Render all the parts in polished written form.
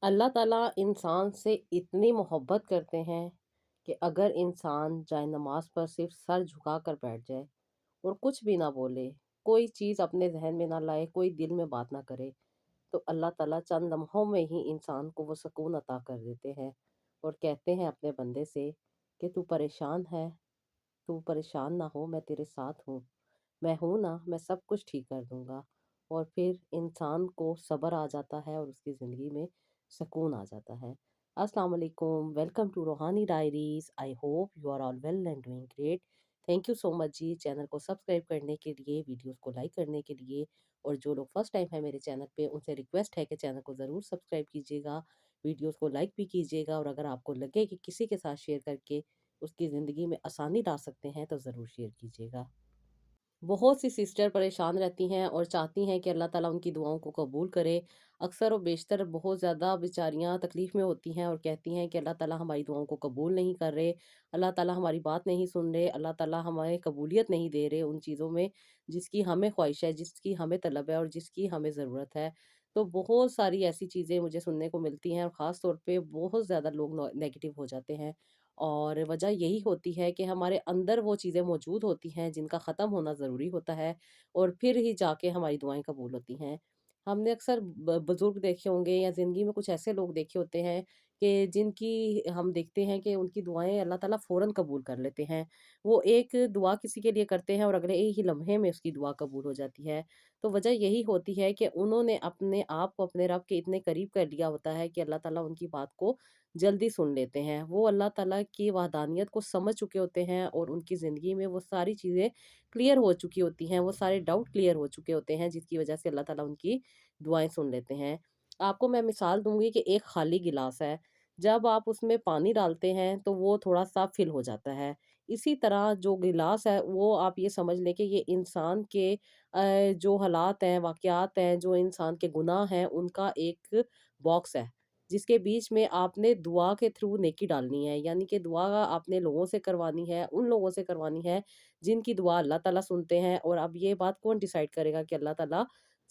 अल्लाह ताला इंसान से इतनी मोहब्बत करते हैं कि अगर इंसान जाए नमाज पर सिर्फ सर झुका कर बैठ जाए और कुछ भी ना बोले, कोई चीज़ अपने जहन में ना लाए, कोई दिल में बात ना करे, तो अल्लाह ताला चंद लम्हों में ही इंसान को वो सुकून अता कर देते हैं और कहते हैं अपने बंदे से कि तू परेशान है, तू परेशान ना हो, मैं तेरे साथ हूँ, मैं हूँ ना, मैं सब कुछ ठीक कर दूंगा। और फिर इंसान को सब्र आ जाता है और उसकी ज़िंदगी में सुकून आ जाता है। अस्सलाम वालेकुम, welcome to Roohani diaries. I hope you are all well and doing great. Thank you so much जी चैनल को सब्सक्राइब करने के लिए, वीडियोस को लाइक करने के लिए। और जो लोग फर्स्ट टाइम है मेरे चैनल पे, उनसे रिक्वेस्ट है कि चैनल को ज़रूर सब्सक्राइब कीजिएगा, वीडियोस को लाइक भी कीजिएगा, और अगर आपको लगे कि किसी के साथ शेयर करके उसकी ज़िंदगी में आसानी ला सकते हैं तो ज़रूर शेयर कीजिएगा। बहुत सी सिस्टर परेशान रहती हैं और चाहती हैं कि अल्लाह ताला उनकी दुआओं को कबूल करे। अक्सर और बेशतर बहुत ज़्यादा बेचारियां तकलीफ़ में होती हैं और कहती हैं कि अल्लाह ताला हमारी दुआओं को कबूल नहीं कर रहे, अल्लाह ताला हमारी बात नहीं सुन रहे, अल्लाह ताला हमें कबूलियत नहीं दे रहे उन चीज़ों में जिसकी हमें ख्वाहिश है, जिसकी हमें तलब है और जिसकी हमें ज़रूरत है। तो बहुत सारी ऐसी चीज़ें मुझे सुनने को मिलती हैं और ख़ास तौर पे बहुत ज़्यादा लोग नेगेटिव हो जाते हैं। और वजह यही होती है कि हमारे अंदर वो चीज़ें मौजूद होती हैं जिनका ख़त्म होना ज़रूरी होता है और फिर ही जाके हमारी दुआएँ कबूल होती हैं। हमने अक्सर ब बुज़ुर्ग देखे होंगे या ज़िंदगी में कुछ ऐसे लोग देखे होते हैं कि जिनकी हम देखते हैं कि उनकी दुआएँ अल्लाह ताला फ़ौरन कबूल कर लेते हैं। वो एक दुआ किसी के लिए करते हैं और अगले ही लम्हे में उसकी दुआ कबूल हो जाती है। तो वजह यही होती है कि उन्होंने अपने आप को अपने रब के इतने करीब कर लिया होता है कि अल्लाह ताला उनकी बात को जल्दी सुन लेते हैं। वो अल्लाह ताला की वहदानियत को समझ चुके होते हैं और उनकी ज़िंदगी में वो सारी चीज़ें क्लियर हो चुकी होती हैं, वो सारे डाउट क्लियर हो चुके होते हैं जिसकी वज़ह से अल्लाह ताला उनकी दुआएँ सुन लेते हैं। आपको मैं मिसाल दूँगी कि एक खाली गिलास है, जब आप उसमें पानी डालते हैं तो वो थोड़ा-सा फ़िल हो जाता है। इसी तरह जो गिलास है वो आप ये समझ लें कि ये इंसान के जो हालात हैं, वाक़यात हैं, जो इंसान के गुनाह हैं, उनका एक बॉक्स है। जिसके बीच में आपने दुआ के थ्रू नेकी डालनी है, यानी कि दुआ आपने लोगों से करवानी है, उन लोगों से करवानी है जिनकी दुआ अल्लाह ताला सुनते हैं। और अब ये बात कौन डिसाइड करेगा कि अल्लाह ताला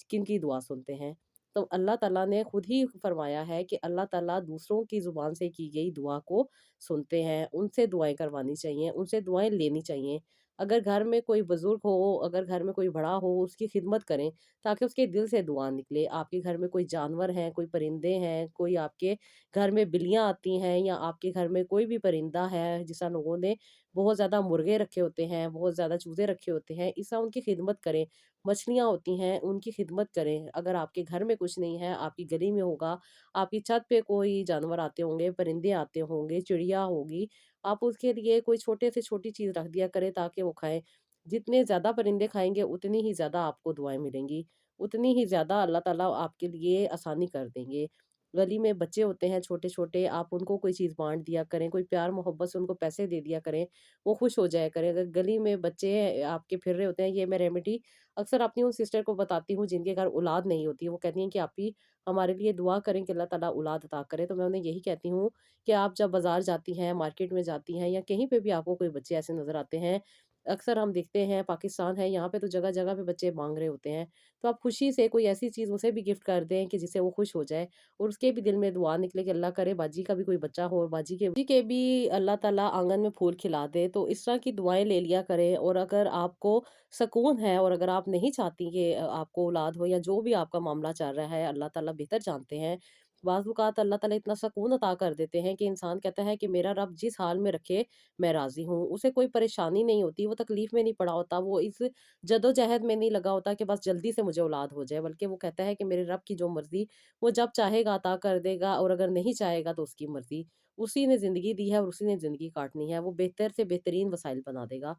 किनकी दुआ सुनते हैं? तो अल्लाह ताला ने खुद ही फरमाया है कि अल्लाह ताला दूसरों की ज़ुबान से की गई दुआ को सुनते हैं, उनसे दुआएँ करवानी चाहिए, उनसे दुआएँ लेनी चाहिए। अगर घर में कोई बुज़ुर्ग हो, अगर घर में कोई बड़ा हो, उसकी खिदमत करें ताकि उसके दिल से दुआ निकले। आपके घर में कोई जानवर हैं, कोई परिंदे हैं, कोई आपके घर में बिल्लियाँ आती हैं या आपके घर में कोई भी परिंदा है, जिसा लोगों ने बहुत ज़्यादा मुर्गे रखे होते हैं, बहुत ज़्यादा चूज़े रखे होते हैं, इसा उनकी खिदमत करें। मछलियाँ होती हैं, उनकी खिदमत करें। अगर आपके घर में कुछ नहीं है, आपकी गली में होगा, आपकी छत पे कोई जानवर आते होंगे, परिंदे आते होंगे, चिड़िया होगी, आप उसके लिए कोई छोटे से छोटी चीज़ रख दिया करें ताकि वो खाएँ। जितने ज़्यादा परिंदे खाएँगे, उतनी ही ज़्यादा आपको दुआएँ मिलेंगी। उतनी ही ज़्यादा अल्लाह ताला आपके लिए आसानी कर देंगे। गली में बच्चे होते हैं छोटे-छोटे, आप उनको कोई चीज़ बाँट दिया करें, कोई प्यार मोहब्बत से उनको पैसे दे दिया करें, वो खुश हो जाया करें। अगर गली में बच्चे आपके फिर रहे होते हैं, ये मैं रेमेडी अक्सर अपनी उन सिस्टर को बताती हूँ जिनके घर औलाद नहीं होती है। वो कहती हैं कि "आपी हमारे लिए दुआ करें कि अल्लाह ताला औलाद अता करे।" तो मैं उन्हें यही कहती हूँ कि आप जब बाज़ार जाती हैं, मार्केट में जाती हैं या कहीं पे भी आपको कोई बच्चे ऐसे नज़र आते हैं, अक्सर हम देखते हैं पाकिस्तान है, यहाँ पे तो जगह-जगह पे बच्चे माँग रहे होते हैं। तो आप खुशी से कोई ऐसी चीज़ उसे भी गिफ्ट कर दें कि जिससे वो खुश हो जाए और उसके भी दिल में दुआ निकले कि अल्लाह करे बाजी का भी कोई बच्चा हो और बाजी के भी अल्लाह ताला आंगन में फूल खिला दे। तो इस तरह की दुआएँ ले लिया करें। और अगर आपको सुकून है और अगर आप नहीं चाहती कि आपको औलाद हो या जो भी आपका मामला चल रहा है, अल्लाह ताला बेहतर जानते हैं। बाज़ अल्लाह ताला इतना सुकून अता कर देते हैं कि इंसान कहता है कि मेरा रब जिस हाल में रखे मैं राज़ी हूँ। उसे कोई परेशानी नहीं होती, वो तकलीफ़ में नहीं पड़ा होता, वो इस जदोजहद में नहीं लगा होता कि बस जल्दी से मुझे औलाद हो जाए, बल्कि वो कहता है कि मेरे रब की जो मर्ज़ी वो जब चाहेगा अता कर देगा और अगर नहीं चाहेगा तो उसकी मर्ज़ी। उसी ने ज़िंदगी दी है और उसी ने ज़िंदगी काटनी है, वो बेहतर से बेहतरीन वसाइल बना देगा।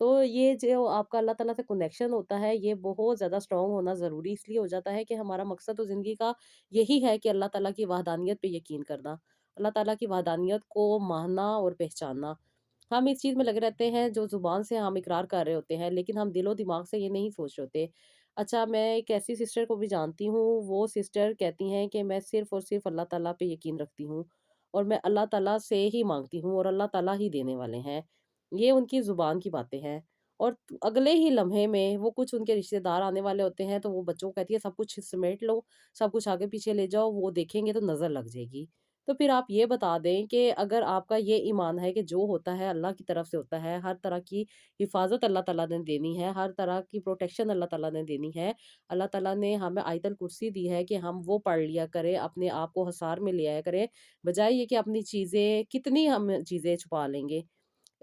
तो ये जो आपका अल्लाह ताला से कनेक्शन होता है, ये बहुत ज़्यादा स्ट्रॉन्ग होना ज़रूरी इसलिए हो जाता है कि हमारा मकसद तो ज़िंदगी का यही है कि अल्लाह ताला की वहदानियत पे यकीन करना, अल्लाह ताला की वहदानियत को मानना और पहचानना। हम इस चीज़ में लगे रहते हैं, जो ज़ुबान से हम इकरार कर रहे होते हैं, लेकिन हम दिलो-दिमाग से ये नहीं सोच रहे होते। अच्छा, मैं एक ऐसी सिस्टर को भी जानती हूँ, वो सिस्टर कहती हैं कि मैं सिर्फ़ और सिर्फ़ अल्लाह ताला पे यकीन रखती हूँ और मैं अल्लाह ताला से ही माँगती हूँ और अल्लाह ताला ही देने वाले हैं। ये उनकी ज़ुबान की बातें हैं। اور अगले ही लम्हे में वो कुछ उनके रिश्तेदार आने वाले होते हैं, तो वो बच्चों को कहती है सब कुछ समेट लो, सब कुछ आगे पीछे ले जाओ, वो देखेंगे तो नज़र लग जाएगी। तो फिर आप ये बता दें कि अगर आपका ये ईमान है कि जो होता है अल्लाह की तरफ से होता है, हर तरह की हिफ़ाज़त अल्लाह ताला ने देनी है, हर तरह की प्रोटेक्शन अल्लाह ताला ने देनी है। अल्लाह ताला ने हमें आयतल कुर्सी दी है कि हम वो पढ़ लिया करें, अपने आप को हिसार में ले आया करें, बजाए ये कि अपनी चीज़ें कितनी हम चीज़ें छुपा लेंगे।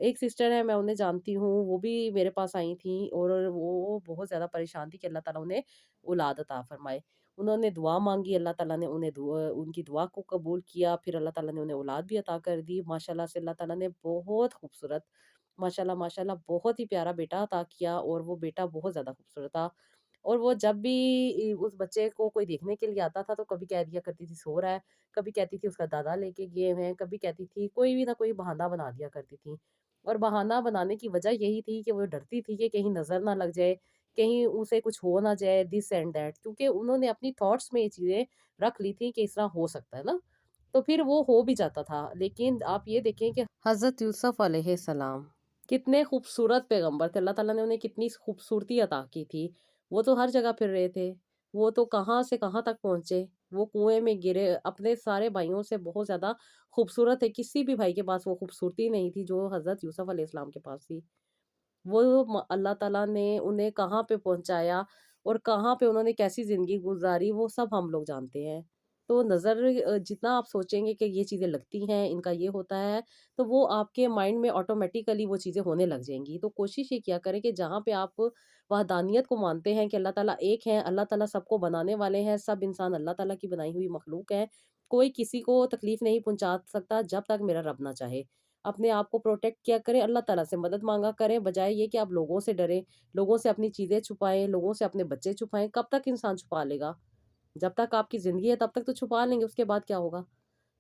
एक सिस्टर है, मैं उन्हें जानती हूँ, वो भी मेरे पास आई थीं और वो बहुत ज़्यादा परेशान थी कि अल्लाह ताला उन्हें औलाद अता फ़रमाए। उन्होंने दुआ माँगी, अल्लाह ताला ने उन्हें उनकी दुआ को कबूल किया, फिर अल्लाह ताला ने उन्हें औलाद भी अता कर दी। माशाल्लाह से अल्लाह ताला ने बहुत खूबसूरत, माशाल्लाह माशाल्लाह बहुत ही प्यारा बेटा अता किया और वो बेटा बहुत ज़्यादा खूबसूरत था। और वो जब भी उस बच्चे को कोई देखने के लिए आता था, तो कभी कह दिया करती थी सो रहा है, कभी कहती थी उसका दादा लेके गए हुए हैं, कभी कहती थी कोई भी ना कोई बहाना बना दिया करती थी। और बहाना बनाने की वजह यही थी कि वो डरती थी कि कहीं नज़र ना लग जाए, कहीं उसे कुछ हो ना जाए, दिस एंड दैट, क्योंकि उन्होंने अपनी थॉट्स में ये चीज़ें रख ली थी कि इस तरह हो सकता है ना, तो फिर वो हो भी जाता था। लेकिन आप ये देखें कि हज़रत यूसुफ़ अलैहिस्सलाम कितने खूबसूरत पैगंबर थे, अल्लाह ताला ने उन्हें कितनी खूबसूरती अता की थी। वो तो हर जगह फिर रहे थे, वो तो कहाँ से कहाँ तक पहुँचे, वो कुएँ में गिरे, अपने सारे भाइयों से बहुत ज़्यादा खूबसूरत थे, किसी भी भाई के पास वो खूबसूरती नहीं थी जो हज़रत यूसुफ़ अलैहिस्सलाम के पास थी। वो अल्लाह ताला ने उन्हें कहाँ पे पहुँचाया और कहाँ पे उन्होंने कैसी ज़िंदगी गुज़ारी, वो सब हम लोग जानते हैं। तो नज़र जितना आप सोचेंगे कि ये चीज़ें लगती हैं, इनका ये होता है, तो वो आपके माइंड में ऑटोमैटिकली वो चीज़ें होने लग जाएँगी। तो कोशिश ये किया करें कि जहाँ पे आप वहदानियत को मानते हैं कि अल्लाह ताला एक है, अल्लाह ताला सबको बनाने वाले हैं, सब इंसान अल्लाह ताला की बनाई हुई मखलूक हैं। कोई किसी को तकलीफ़ नहीं पहुँचा सकता जब तक मेरा रब ना चाहे। अपने आप को प्रोटेक्ट किया करें, अल्लाह ताला से मदद माँगा करें, बजाए ये कि आप लोगों से डरें, लोगों से अपनी चीज़ें छुपाएँ, लोगों से अपने बच्चे छुपाएँ, कब तक इंसान छुपा लेगा? जब तक आपकी ज़िंदगी है तब तक तो छुपा लेंगे, उसके बाद क्या होगा?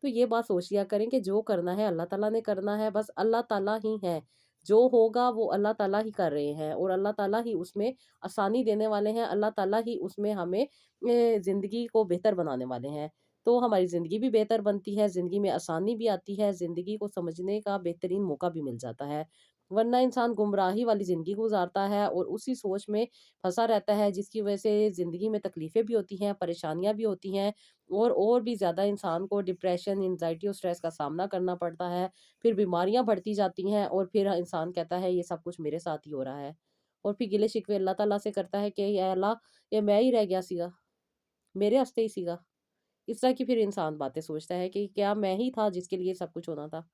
तो ये बात सोच लिया करें कि जो करना है अल्लाह ताला ने करना है, बस अल्लाह ताला ही है। जो होगा वो अल्लाह ताला ही कर रहे हैं और अल्लाह ताला ही उसमें आसानी देने वाले हैं, अल्लाह ताला ही उसमें हमें ज़िंदगी को बेहतर बनाने वाले हैं। तो हमारी ज़िंदगी भी बेहतर बनती है, ज़िंदगी में आसानी भी आती है, ज़िंदगी को समझने का बेहतरीन मौका भी मिल जाता है। वरना इंसान गुमराही वाली ज़िंदगी गुज़ारता है और उसी सोच में फँसा रहता है, जिसकी वजह से ज़िंदगी में तकलीफ़ें भी होती हैं, परेशानियाँ भी होती हैं और भी ज़्यादा इंसान को डिप्रेशन, एंग्ज़ायटी और स्ट्रेस का सामना करना पड़ता है। फिर बीमारियाँ बढ़ती जाती हैं और फिर इंसान कहता है ये सब कुछ मेरे साथ ही हो रहा है। और फिर गिले-शिकवे अल्लाह ताला से करता है कि या अल्लाह, ये मैं ही रह गया सीगा, मेरे वास्ते ही सीगा। इस तरह की फिर इंसान बातें सोचता है कि क्या मैं ही था जिसके लिए सब कुछ होना था।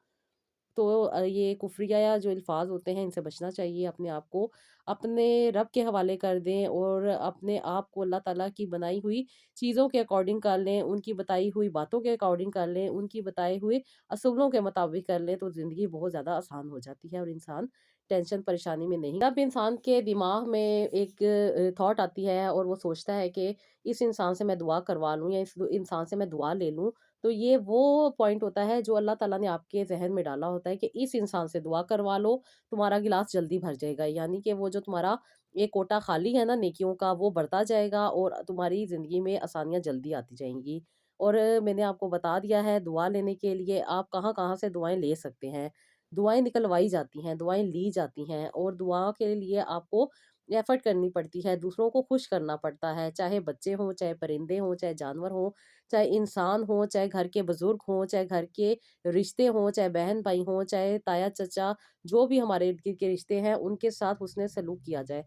तो ये कुफ़्रिया या जो अल्फ़ाज़ होते हैं इनसे बचना चाहिए, अपने आप को अपने रब के हवाले कर दें और अपने आप को अल्लाह ताला की बनाई हुई चीज़ों के अकॉर्डिंग कर लें, उनकी बताई हुई बातों के अकॉर्डिंग कर लें, उनकी बताए हुए असूलों के मुताबिक कर लें, तो ज़िंदगी बहुत ज़्यादा आसान हो जाती है और इंसान टेंशन परेशानी में नहीं, जब इंसान के दिमाग में एक थॉट आती है और वो सोचता है कि इस इंसान से मैं दुआ करवा लूँ या इस इंसान से मैं दुआ ले लूँ, तो ये वो पॉइंट होता है जो अल्लाह ताला ने आपके ज़हन में डाला होता है कि इस इंसान से दुआ करवा लो, तुम्हारा गिलास जल्दी भर जाएगा। यानी कि वो जो तुम्हारा एक कोटा खाली है ना नेकियों का, वो बढ़ता जाएगा और तुम्हारी ज़िंदगी में आसानियाँ जल्दी आती जाएँगी। और मैंने आपको बता दिया है दुआ लेने के लिए आप कहाँ-कहाँ से दुआएँ ले सकते हैं। दुआएँ निकलवाई जाती हैं, दुआएँ ली जाती हैं और दुआ के लिए आपको एफ़र्ट करनी पड़ती है, दूसरों को खुश करना पड़ता है, चाहे बच्चे हों, चाहे परिंदे हों, चाहे जानवर हों, चाहे इंसान हो, चाहे घर के बुजुर्ग हों, चाहे घर के रिश्ते हों, चाहे बहन-भाई हों, चाहे ताया-चाचा, जो भी हमारे इर्द-गिर्द के रिश्ते हैं, उनके साथ हुस्न सलूक किया जाए।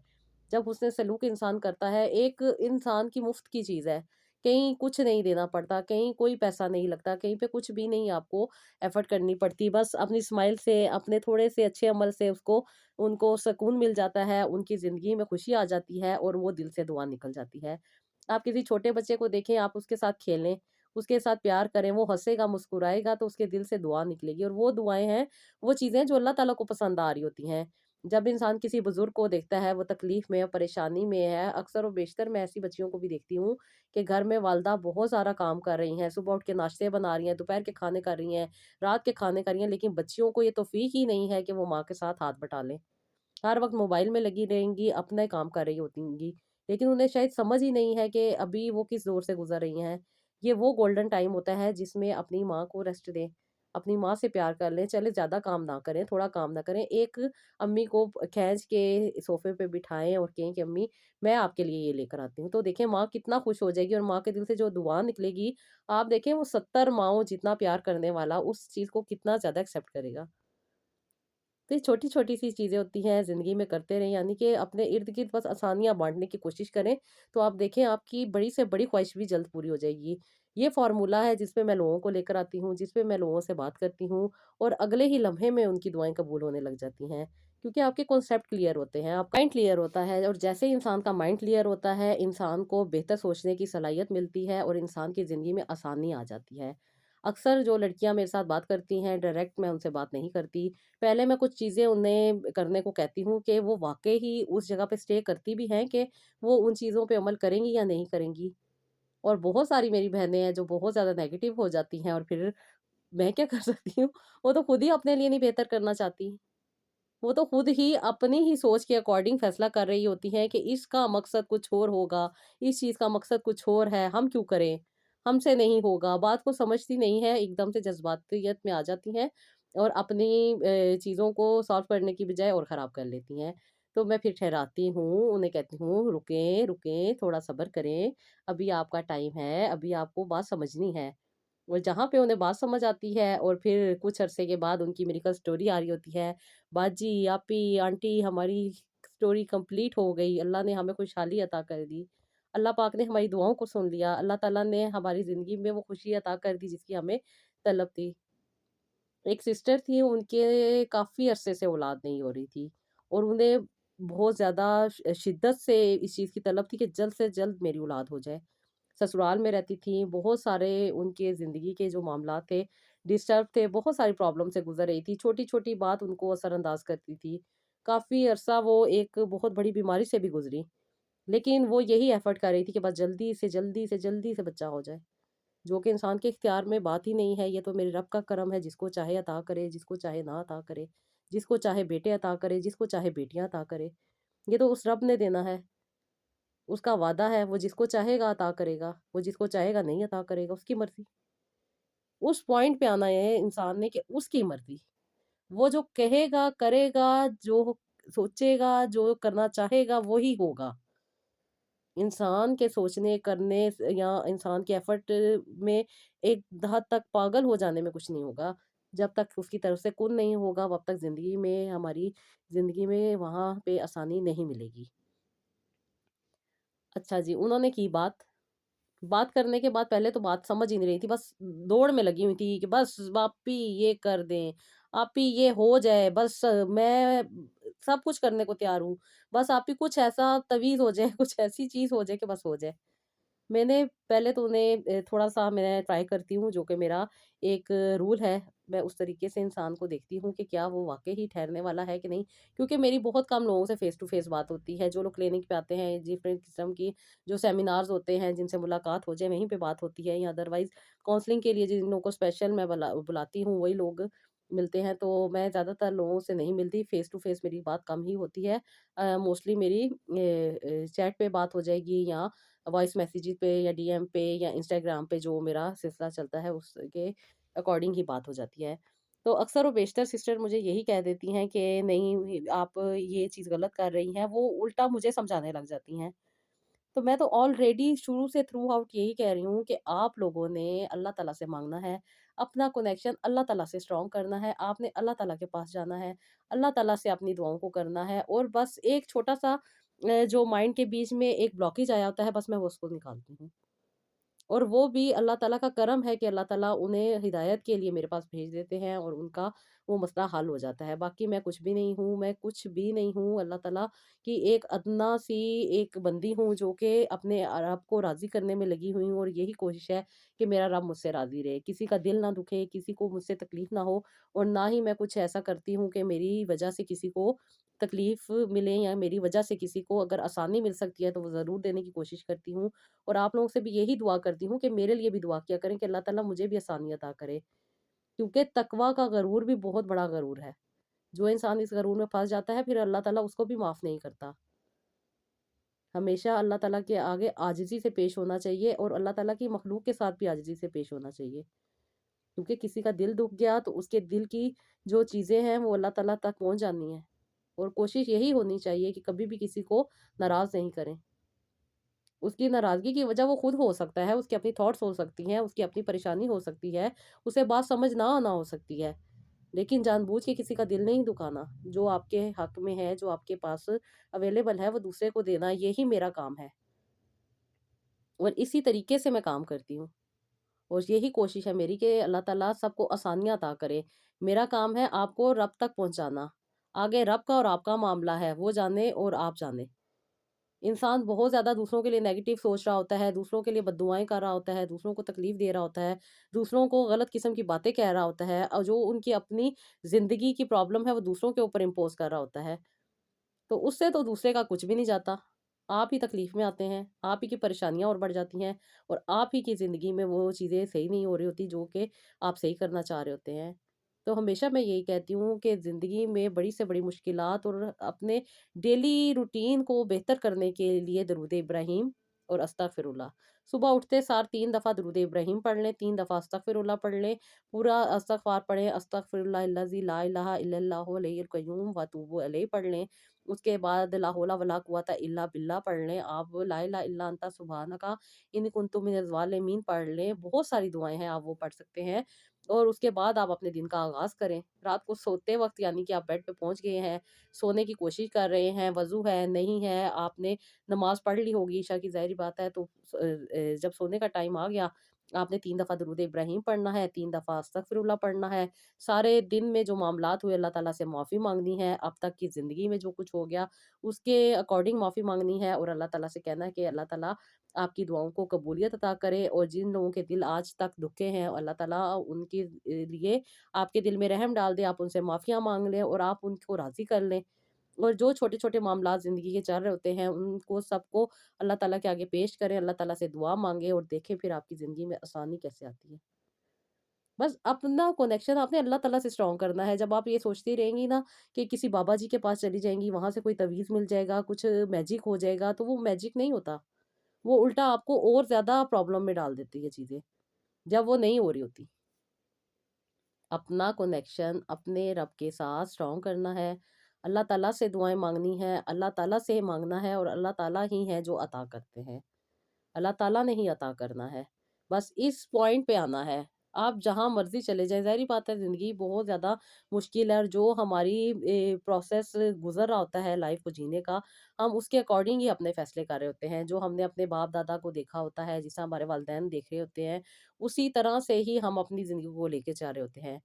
जब हुस्न सलूक इंसान करता है, एक इंसान की मुफ्त की चीज़ है, कहीं कुछ नहीं देना पड़ता, कहीं कोई पैसा नहीं लगता, कहीं पे कुछ भी नहीं आपको एफर्ट करनी पड़ती, बस अपनी स्माइल से, अपने थोड़े से अच्छे अमल से उनको सुकून मिल जाता है, उनकी ज़िंदगी में खुशी आ जाती है और वो दिल से दुआ निकल जाती है। आप किसी छोटे बच्चे को देखें, आप उसके साथ खेलें, उसके साथ प्यार करें, वो हँसेगा, मुस्कुराएगा तो उसके दिल से दुआ निकलेगी और वो दुआएँ हैं, वो चीज़ें हैं जो अल्लाह ताला को पसंद आ रही होती हैं। जब इंसान किसी बुज़ुर्ग को देखता है, वो तकलीफ़ में, परेशानी में है, अक्सर और बेशतर मैं ऐसी बच्चियों को भी देखती हूँ कि घर में वालदा बहुत सारा काम कर रही हैं, सुबह उठ के नाश्ते बना रही हैं, दोपहर के खाने कर रही हैं, रात के खाने कर रही हैं, लेकिन बच्चियों को ये तौफ़ीक ही नहीं है कि वो माँ के साथ हाथ बटा लें। हर वक़्त मोबाइल में लगी रहेंगी, अपना ही काम कर रही होतींगी। लेकिन उन्हें शायद समझ ही नहीं है कि अभी वो किस दौर से गुज़र रही हैं। ये वो गोल्डन टाइम होता है जिसमें अपनी माँ को रेस्ट दें, اپنی ماں سے پیار کر لیں، چلے زیادہ کام نہ کریں، تھوڑا کام نہ کریں، ایک امی کو کھینچ کے صوفے پہ بٹھائیں اور کہیں کہ امی میں آپ کے لیے یہ لے کر آتی ہوں، تو دیکھیں ماں کتنا خوش ہو جائے گی، اور ماں کے دل سے جو دعا نکلے گی، آپ دیکھیں وہ 70 ماؤں جتنا پیار کرنے والا اس چیز کو کتنا زیادہ ایکسیپٹ کرے گا۔ تو یہ چھوٹی چھوٹی سی چیزیں ہوتی ہیں زندگی میں کرتے رہیں، یعنی کہ اپنے ارد گرد بس آسانیاں بانٹنے کی کوشش کریں، تو آپ دیکھیں آپ کی بڑی سے بڑی خواہش بھی جلد پوری ہو جائے گی۔ یہ فارمولا ہے جس پہ میں لوگوں کو لے کر آتی ہوں، جس پہ میں لوگوں سے بات کرتی ہوں، اور اگلے ہی لمحے میں ان کی دعائیں قبول ہونے لگ جاتی ہیں، کیونکہ آپ کے کانسیپٹ کلیئر ہوتے ہیں، آپ کا مائنڈ کلیئر ہوتا ہے، اور جیسے ہی انسان کا مائنڈ کلیئر ہوتا ہے، انسان کو بہتر سوچنے کی صلاحیت ملتی ہے، اور انسان کی زندگی میں آسانی آ جاتی ہے۔ اکثر جو لڑکیاں میرے ساتھ بات کرتی ہیں ڈائریکٹ میں ان سے بات نہیں کرتی، پہلے میں کچھ چیزیں انہیں کرنے کو کہتی ہوں کہ وہ واقعی ہی اس جگہ پہ اسٹے کرتی بھی ہیں کہ وہ ان چیزوں پہ عمل کریں گی یا نہیں کریں گی، اور بہت ساری میری بہنیں ہیں جو بہت زیادہ نیگیٹو ہو جاتی ہیں، اور پھر میں کیا کر سکتی ہوں، وہ تو خود ہی اپنے لیے نہیں بہتر کرنا چاہتی، وہ تو خود ہی اپنی ہی سوچ کے اکارڈنگ فیصلہ کر رہی ہوتی ہیں کہ اس کا مقصد کچھ اور ہوگا، اس چیز کا مقصد کچھ اور ہے، ہم کیوں کریں، ہم سے نہیں ہوگا، بات کو سمجھتی نہیں ہے، ایک دم سے جذباتیت میں آ جاتی ہیں، اور اپنی چیزوں کو سالو کرنے کی بجائے اور خراب کر لیتی ہیں۔ تو میں پھر ٹھہراتی ہوں، انہیں کہتی ہوں رکیں رکیں، تھوڑا صبر کریں، ابھی آپ کا ٹائم ہے، ابھی آپ کو بات سمجھنی ہے، اور جہاں پہ انہیں بات سمجھ آتی ہے، اور پھر کچھ عرصے کے بعد ان کی میڈیکل سٹوری آ رہی ہوتی ہے، باجی آپی آنٹی ہماری سٹوری کمپلیٹ ہو گئی، اللہ نے ہمیں خوشحالی عطا کر دی، اللہ پاک نے ہماری دعاؤں کو سن لیا، اللہ تعالیٰ نے ہماری زندگی میں وہ خوشی عطا کر دی جس کی ہمیں طلب تھی۔ ایک سسٹر تھی، ان کے کافی عرصے سے اولاد نہیں ہو رہی تھی، اور انہیں بہت زیادہ شدت سے اس چیز کی طلب تھی کہ جلد سے جلد میری اولاد ہو جائے۔ سسرال میں رہتی تھیں، بہت سارے ان کے زندگی کے جو معاملات تھے ڈسٹرب تھے، بہت ساری پرابلم سے گزر رہی تھی، چھوٹی چھوٹی بات ان کو اثر انداز کرتی تھی، کافی عرصہ وہ ایک بہت بڑی بیماری سے بھی گزری، لیکن وہ یہی ایفرٹ کر رہی تھی کہ بس جلدی سے جلدی سے جلدی سے بچہ ہو جائے، جو کہ انسان کے اختیار میں بات ہی نہیں ہے، یہ تو میرے رب کا کرم ہے، جس کو چاہے عطا کرے، جس کو چاہے نہ عطا کرے، جس کو چاہے بیٹے عطا کرے، جس کو چاہے بیٹیاں عطا کرے، یہ تو اس رب نے دینا ہے، اس کا وعدہ ہے، وہ جس کو چاہے گا عطا کرے گا، وہ جس کو چاہے گا نہیں عطا کرے گا، اس کی مرضی۔ اس پوائنٹ پہ آنا ہے انسان نے کہ اس کی مرضی، وہ جو کہے گا کرے گا، جو سوچے گا جو کرنا چاہے گا وہی ہوگا۔ انسان کے سوچنے کرنے یا انسان کے ایفرٹ میں ایک حد تک پاگل ہو جانے میں کچھ نہیں ہوگا، جب تک اس کی طرف سے کن نہیں ہوگا تب تک زندگی میں ہماری زندگی میں وہاں پہ آسانی نہیں ملے گی۔ اچھا جی، انہوں نے کی بات، بات کرنے کے بعد پہلے تو بات سمجھ ہی نہیں رہی تھی، بس دوڑ میں لگی ہوئی تھی کہ بس آپی یہ کر دیں، آپی یہ ہو جائے، بس میں سب کچھ کرنے کو تیار ہوں، بس آپی کچھ ایسا تویز ہو جائے، کچھ ایسی چیز ہو جائے کہ بس ہو جائے۔ میں نے پہلے تو انہیں تھوڑا سا میں ٹرائی کرتی ہوں، جو کہ میرا ایک رول ہے، میں اس طریقے سے انسان کو دیکھتی ہوں کہ کیا وہ واقعی ہی ٹھہرنے والا ہے کہ نہیں، کیونکہ میری بہت کم لوگوں سے فیس ٹو فیس بات ہوتی ہے، جو لوگ کلینک پہ آتے ہیں ڈفرینٹ قسم کی جو سیمینارز ہوتے ہیں جن سے ملاقات ہو جائے وہیں پہ بات ہوتی ہے، یا ادروائز کاؤنسلنگ کے لیے جن لوگوں کو اسپیشل میں بلاتی ہوں وہی لوگ ملتے ہیں، تو میں زیادہ تر لوگوں سے نہیں ملتی، فیس ٹو فیس میری بات کم ہی ہوتی ہے، موسٹلی میری چیٹ پہ بات ہو جائے گی، یا وائس میسیجز پہ، یا ڈی ایم پہ، یا انسٹاگرام پہ جو میرا سلسلہ چلتا ہے اس کے اکارڈنگ ہی بات ہو جاتی ہے۔ تو اکثر و بیشتر سسٹر مجھے یہی کہہ دیتی ہیں کہ نہیں آپ یہ چیز غلط کر رہی ہیں، وہ الٹا مجھے سمجھانے لگ جاتی ہیں۔ تو میں تو آلریڈی شروع سے تھرو آؤٹ یہی کہہ رہی ہوں کہ آپ لوگوں نے اللہ تعالیٰ سے مانگنا ہے، اپنا کنیکشن اللہ تعالیٰ سے اسٹرانگ کرنا ہے، آپ نے اللہ تعالیٰ کے پاس جانا ہے، اللہ تعالیٰ سے اپنی دعاؤں کو کرنا ہے، اور بس ایک چھوٹا سا جو مائنڈ کے بیچ میں ایک بلاکیج آیا ہوتا ہے، بس میں وہ اس کو نکالتی ہوں، اور وہ بھی اللہ تعالیٰ کا کرم ہے کہ اللہ تعالیٰ انہیں ہدایت کے لیے میرے پاس بھیج دیتے ہیں، اور ان کا وہ مسئلہ حل ہو جاتا ہے، باقی میں کچھ بھی نہیں ہوں، میں کچھ بھی نہیں ہوں، اللہ تعالیٰ کی ایک ادنا سی ایک بندی ہوں جو کہ اپنے رب کو راضی کرنے میں لگی ہوئی ہوں، اور یہی کوشش ہے کہ میرا رب مجھ سے راضی رہے، کسی کا دل نہ دکھے، کسی کو مجھ سے تکلیف نہ ہو، اور نہ ہی میں کچھ ایسا کرتی ہوں کہ میری وجہ سے کسی کو تکلیف ملے، یا میری وجہ سے کسی کو اگر آسانی مل سکتی ہے تو وہ ضرور دینے کی کوشش کرتی ہوں، اور آپ لوگوں سے بھی یہی دعا کرتی ہوں کہ میرے لیے بھی دعا کیا کریں کہ اللہ تعالیٰ مجھے بھی آسانی عطا کرے، کیونکہ تقوی کا غرور بھی بہت بڑا غرور ہے، جو انسان اس غرور میں پھنس جاتا ہے پھر اللہ تعالیٰ اس کو بھی معاف نہیں کرتا۔ ہمیشہ اللہ تعالیٰ کے آگے عاجزی سے پیش ہونا چاہیے، اور اللہ تعالیٰ کی مخلوق کے ساتھ بھی عاجزی سے پیش ہونا چاہیے۔ क्योंकि किसी का दिल दुख गया तो उसके दिल की जो चीज़ें हैं वो अल्लाह ताला तक पहुँच जानी हैं। और कोशिश यही होनी चाहिए कि कभी भी किसी को नाराज़ नहीं करें। उसकी नाराज़गी की वजह वो खुद हो सकता है, उसकी अपनी थॉट्स हो सकती हैं, उसकी अपनी परेशानी हो सकती है, उसे बात समझ ना आना हो सकती है। लेकिन जानबूझ के किसी का दिल नहीं दुखाना। जो आपके हक में है, जो आपके पास अवेलेबल है, वो दूसरे को देना, यही मेरा काम है। और इसी तरीके से मैं काम करती हूँ। और यही कोशिश है मेरी कि अल्लाह ताला सबको आसानियाँ अता करे। मेरा काम है आपको रब तक पहुँचाना। आगे रब का और आपका मामला है, वो जाने और आप जाने। इंसान बहुत ज़्यादा दूसरों के लिए नेगेटिव सोच रहा होता है, दूसरों के लिए बद्दुआएँ कर रहा होता है, दूसरों को तकलीफ़ दे रहा होता है, दूसरों को गलत किस्म की बातें कह रहा होता है और जो उनकी अपनी ज़िंदगी की प्रॉब्लम है, वो दूसरों के ऊपर इम्पोज़ कर रहा होता है। तो उससे तो दूसरे का कुछ भी नहीं जाता। आप ही तकलीफ़ में आते हैं, आप ही की परेशानियाँ और बढ़ जाती हैं और आप ही की ज़िंदगी में वो चीज़ें सही नहीं हो रही होती जो कि आप सही करना चाह रहे होते हैं। तो हमेशा मैं यही कहती हूँ कि ज़िंदगी में बड़ी से बड़ी मुश्किलात और अपने डेली रूटीन को बेहतर करने के लिए दरूद इब्राहिम और अस्तगफिरुल्लाह। सुबह उठते सार 3 दफ़ा दरूद इब्राहिम पढ़ लें, 3 दफ़ा अस्तगफिरुल्लाह पढ़ लें, पूरा इस्तग़फ़ार पढ़ें, अस्तगफिरुल्लाहिल्लज़ी ला इलाहा इल्लल्लाहु हय्युल क़य्यूम व अतूबु अलैहि पढ़ लें। उसके बाद ला हौला वला कुव्वता इल्ला बिल्लाह पढ़ लें। आप ला इलाहा इल्ला अंता सुब्हानका इन्नी कुन्तु मिनज़ ज़ालिमीन पढ़ लें। बहुत सारी दुआएँ हैं, आप वो पढ़ सकते हैं और उसके बाद आप अपने दिन का आगाज़ करें। रात को सोते वक़्त यानी कि आप बेड पे पहुँच गए हैं, सोने की कोशिश कर रहे हैं, वज़ू है, नहीं है, आपने नमाज़ पढ़ ली होगी ईशा की, ज़ाहिर-सी बात है। तो जब सोने का टाइम आ गया, आपने 3 दफ़ा दरूद इब्राहिम पढ़ना है, 3 दफ़ा अस्तगफिरुल्लाह पढ़ना है। सारे दिन में जो मामलात हुए अल्लाह ताला से माफ़ी माँगनी है, अब तक की ज़िंदगी में जो कुछ हो गया उसके अकॉर्डिंग माफ़ी माँगनी है और अल्लाह ताला से कहना है कि अल्लाह ताला आपकी दुआओं को कबूलियत अता करे और जिन लोगों के दिल आज तक दुखे हैं अल्लाह ताला उनके लिए आपके दिल में रहम डाल दे, आप उनसे माफ़ियाँ माँग लें और आप उनको राज़ी कर लें। और जो छोटे-छोटे मामलात ज़िंदगी के चल रहे होते हैं, उनको सबको अल्लाह ताला के आगे पेश करें, अल्लाह ताला से दुआ माँगे और देखें फिर आपकी ज़िंदगी में आसानी कैसे आती है। बस अपना कनेक्शन आपने अल्लाह ताला से स्ट्रॉन्ग करना है। जब आप ये सोचती रहेंगी ना कि किसी बाबा जी के पास चली जाएँगी, वहाँ से कोई तवीज़ मिल जाएगा, कुछ मैजिक हो जाएगा, तो वो मैजिक नहीं होता। वो उल्टा आपको और ज़्यादा प्रॉब्लम में डाल देती है चीज़ें, जब वो नहीं हो रही होती। अपना कनेक्शन अपने रब के साथ स्ट्रॉन्ग करना है, अल्लाह ताला से दुआएँ माँगनी है, अल्लाह ताला से माँगना है और अल्लाह ताला ही है जो अता करते हैं। अल्लाह ताला ने ही अता करना है। बस इस पॉइंट पे आना है। आप जहाँ मर्ज़ी चले जाएँ, ज़ाहिर-सी बात है ज़िंदगी बहुत ज़्यादा मुश्किल है और जो हमारी प्रोसेस गुज़र रहा होता है लाइफ़ को जीने का, हम उसके अकॉर्डिंग ही अपने फ़ैसले कर रहे होते हैं। जो हमने अपने बाप-दादा को देखा होता है, जिस तरह हमारे वालिदैन देख रहे होते हैं, उसी तरह से ही हम अपनी ज़िंदगी को लेके जा रहे होते हैं।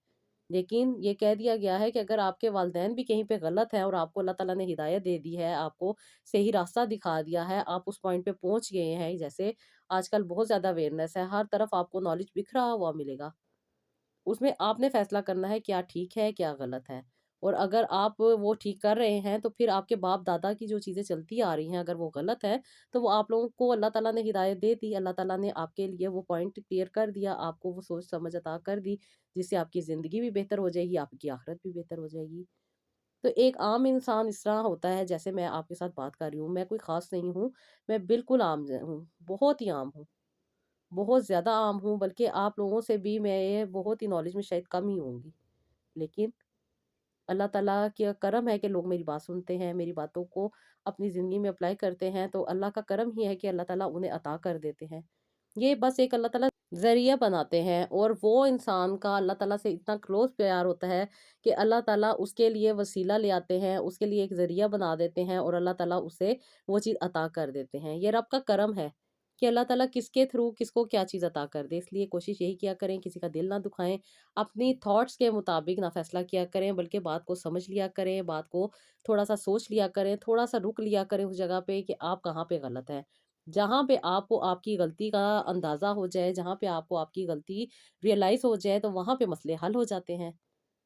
लेकिन ये कह दिया गया है कि अगर आपके वालिदैन भी कहीं पे गलत हैं और आपको अल्लाह ताला ने हिदायत दे दी है, आपको सही रास्ता दिखा दिया है, आप उस पॉइंट पे पहुँच गए हैं, जैसे आजकल बहुत ज़्यादा अवेयरनेस है, हर तरफ आपको नॉलेज बिखरा हुआ मिलेगा। उसमें आपने फैसला करना है क्या ठीक है, क्या गलत है। और अगर आप वो ठीक कर रहे हैं, तो फिर आपके बाप-दादा की जो चीज़ें चलती आ रही हैं, अगर वो गलत है, तो वो आप लोगों को अल्लाह ताला ने हिदायत दे दी, अल्लाह ताला ने आपके लिए वो पॉइंट क्लियर कर दिया, आपको वो सोच समझ अता कर दी, जिससे आपकी ज़िंदगी भी बेहतर हो जाएगी, आपकी आखिरत भी बेहतर हो जाएगी। तो एक आम इंसान इस तरह होता है, जैसे मैं आपके साथ बात कर रही हूँ, मैं कोई ख़ास नहीं हूँ, मैं बिल्कुल आम हूँ, बहुत ही आम हूँ। बहुत ज़्यादा आम हूँ, बल्कि आप लोगों से भी मैं बहुत ही नॉलेज में शायद कम ही होंगी। लेकिन अल्लाह ताला का करम है कि लोग मेरी बात सुनते हैं, मेरी बातों को अपनी ज़िंदगी में अप्लाई करते हैं, तो अल्लाह का करम ही है कि अल्लाह ताला उन्हें अता कर देते हैं। ये बस एक अल्लाह ताला ज़रिया बनाते हैं और वो इंसान का अल्लाह ताला से इतना क्लोज़ प्यार होता है कि अल्लाह ताला उसके लिए वसीला ले आते हैं, उसके लिए एक ज़रिया बना देते हैं और अल्लाह ताला उसे वो चीज़ अता कर देते हैं। ये रब का करम है कि अल्लाह ताला किसके थ्रू किसको क्या चीज़ अता कर दे। इसलिए कोशिश यही किया करें, किसी का दिल ना दुखाएँ, अपनी थॉट्स के मुताबिक ना फ़ैसला किया करें, बल्कि बात को समझ लिया करें, बात को थोड़ा-सा सोच लिया करें, थोड़ा-सा रुक लिया करें उस जगह पे कि आप कहाँ पे गलत हैं। जहाँ पे आपको आपकी गलती का अंदाज़ा हो जाए, जहाँ पे आपको आपकी गलती रियलाइज़ हो जाए, तो वहाँ पे मसले हल हो जाते हैं।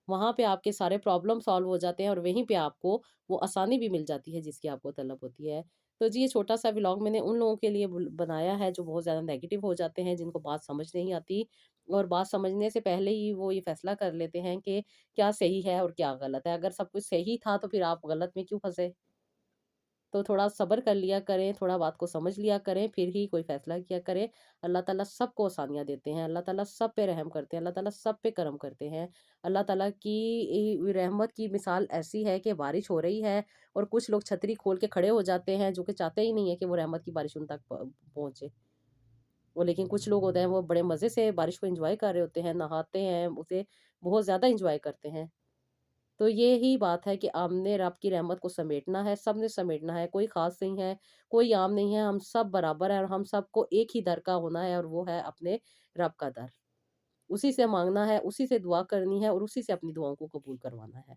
वहाँ पे आपके सारे प्रॉब्लम सॉल्व हो जाते हैं और वहीं पे आपको वो आसानी भी मिल जाती है जिसकी आपको तलब होती है। तो जी, ये छोटा-सा व्लॉग मैंने उन लोगों के लिए बनाया है जो बहुत ज़्यादा नेगेटिव हो जाते हैं, जिनको बात समझ नहीं आती और बात समझने से पहले ही वो ये फ़ैसला कर लेते हैं कि क्या सही है और क्या गलत है। अगर सब कुछ सही था तो फिर आप गलत में क्यों फँसे? تو تھوڑا صبر کر لیا کریں، تھوڑا بات کو سمجھ لیا کریں، پھر ہی کوئی فیصلہ کیا کریں۔ اللہ تعالیٰ سب کو آسانیاں دیتے ہیں، اللہ تعالیٰ سب پہ رحم کرتے ہیں، اللہ تعالیٰ سب پہ کرم کرتے ہیں۔ اللہ تعالیٰ کی رحمت کی مثال ایسی ہے کہ بارش ہو رہی ہے اور کچھ لوگ چھتری کھول کے کھڑے ہو جاتے ہیں، جو کہ چاہتے ہی نہیں ہے کہ وہ رحمت کی بارش ان تک پہنچے۔ وہ لیکن کچھ لوگ ہوتے ہیں وہ بڑے مزے سے بارش کو انجوائے کر رہے ہوتے ہیں، نہاتے ہیں، اسے بہت زیادہ انجوائے کرتے ہیں۔ تو یہی بات ہے کہ آپ نے رب کی رحمت کو سمیٹنا ہے، سب نے سمیٹنا ہے، کوئی خاص نہیں ہے، کوئی عام نہیں ہے، ہم سب برابر ہیں اور ہم سب کو ایک ہی در کا ہونا ہے، اور وہ ہے اپنے رب کا در۔ اسی سے مانگنا ہے، اسی سے دعا کرنی ہے اور اسی سے اپنی دعاؤں کو قبول کروانا ہے۔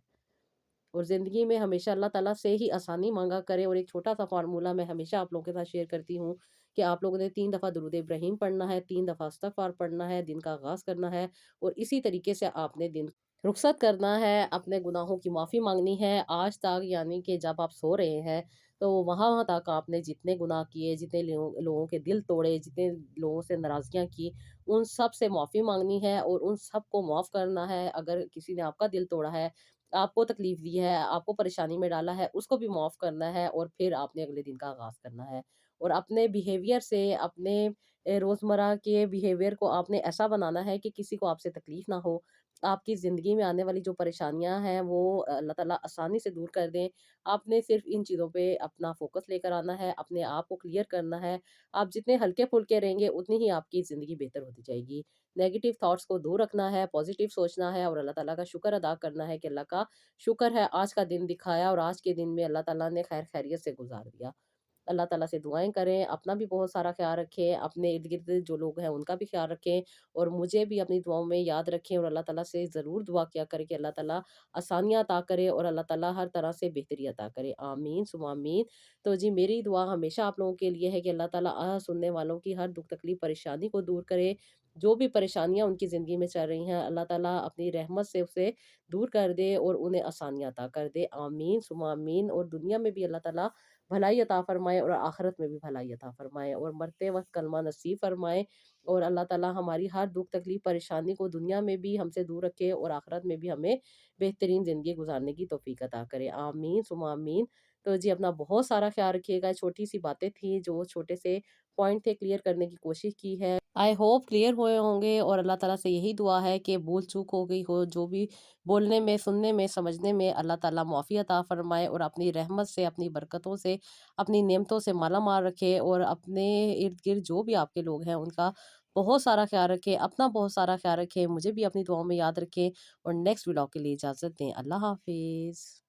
اور زندگی میں ہمیشہ اللہ تعالیٰ سے ہی آسانی مانگا کریں۔ اور ایک چھوٹا سا فارمولہ میں ہمیشہ آپ لوگوں کے ساتھ شیئر کرتی ہوں کہ آپ لوگوں نے 3 دفعہ درود ابراہیم پڑھنا ہے، 3 دفعہ استغفار پڑھنا ہے، دن کا آغاز کرنا ہے، اور اسی طریقے سے آپ نے دن رخصت کرنا ہے، اپنے گناہوں کی معافی مانگنی ہے آج تک، یعنی کہ جب آپ سو رہے ہیں تو وہاں تک آپ نے جتنے گناہ کیے، جتنے لوگوں کے دل توڑے، جتنے لوگوں سے ناراضگیاں کی، ان سب سے معافی مانگنی ہے اور ان سب کو معاف کرنا ہے۔ اگر کسی نے آپ کا دل توڑا ہے، آپ کو تکلیف دی ہے، آپ کو پریشانی میں ڈالا ہے، اس کو بھی معاف کرنا ہے، اور پھر آپ نے اگلے دن کا آغاز کرنا ہے۔ اور اپنے بیہیویئر سے، اپنے روزمرہ کے بیہیویئر کو آپ نے ایسا بنانا ہے کہ کسی کو آپ سے تکلیف نہ ہو، آپ کی زندگی میں آنے والی جو پریشانیاں ہیں وہ اللہ تعالیٰ آسانی سے دور کر دیں۔ آپ نے صرف ان چیزوں پہ اپنا فوکس لے کر آنا ہے، اپنے آپ کو کلیئر کرنا ہے۔ آپ جتنے ہلکے پھلکے رہیں گے اتنی ہی آپ کی زندگی بہتر ہوتی جائے گی۔ نیگیٹو تھاٹس کو دور رکھنا ہے، پازیٹیو سوچنا ہے، اور اللہ تعالیٰ کا شکر ادا کرنا ہے کہ اللہ کا شکر ہے آج کا دن دکھایا اور آج کے دن میں اللہ تعالیٰ نے خیر خیریت سے گزار دیا۔ اللہ تعالیٰ سے دعائیں کریں، اپنا بھی بہت سارا خیال رکھیں، اپنے ارد گرد جو لوگ ہیں ان کا بھی خیال رکھیں، اور مجھے بھی اپنی دعاؤں میں یاد رکھیں، اور اللہ تعالیٰ سے ضرور دعا کیا کریں کہ اللہ تعالیٰ آسانیاں عطا کرے اور اللہ تعالیٰ ہر طرح سے بہتری عطا کرے۔ آمین ثم آمین۔ تو جی میری دعا ہمیشہ آپ لوگوں کے لیے ہے کہ اللہ تعالیٰ سننے والوں کی ہر دکھ تکلیف پریشانی کو دور کرے۔ جو بھی پریشانیاں ان کی زندگی میں چل رہی ہیں، اللہ تعالیٰ اپنی رحمت سے اسے دور کر دے اور انہیں آسانیاں عطا کر دے۔ آمین ثم آمین۔ اور دنیا میں بھی اللہ تعالیٰ بھلائی عطا فرمائے اور آخرت میں بھی بھلائی عطا فرمائے، اور مرتے وقت کلمہ نصیب فرمائے، اور اللہ تعالیٰ ہماری ہر دکھ تکلیف پریشانی کو دنیا میں بھی ہم سے دور رکھے اور آخرت میں بھی ہمیں بہترین زندگی گزارنے کی توفیق عطا کرے۔ آمین ثم آمین۔ تو جی اپنا بہت سارا خیال رکھیے گا۔ چھوٹی سی باتیں تھیں، جو چھوٹے سے پوائنٹ تھے، کلیئر کرنے کی کوشش کی ہے۔ آئی ہوپ کلیئر ہوئے ہوں گے، اور اللہ تعالیٰ سے یہی دعا ہے کہ بھول چوک ہو گئی ہو جو بھی بولنے میں، سننے میں، سمجھنے میں، اللہ تعالیٰ معافی عطا فرمائے اور اپنی رحمت سے، اپنی برکتوں سے، اپنی نعمتوں سے مالا مال رکھے، اور اپنے ارد گرد جو بھی آپ کے لوگ ہیں ان کا بہت سارا خیال رکھیں، اپنا بہت سارا خیال رکھیں، مجھے بھی اپنی دعاؤں میں یاد رکھیں، اور نیکسٹ ولاگ کے لیے اجازت دیں۔ اللہ حافظ۔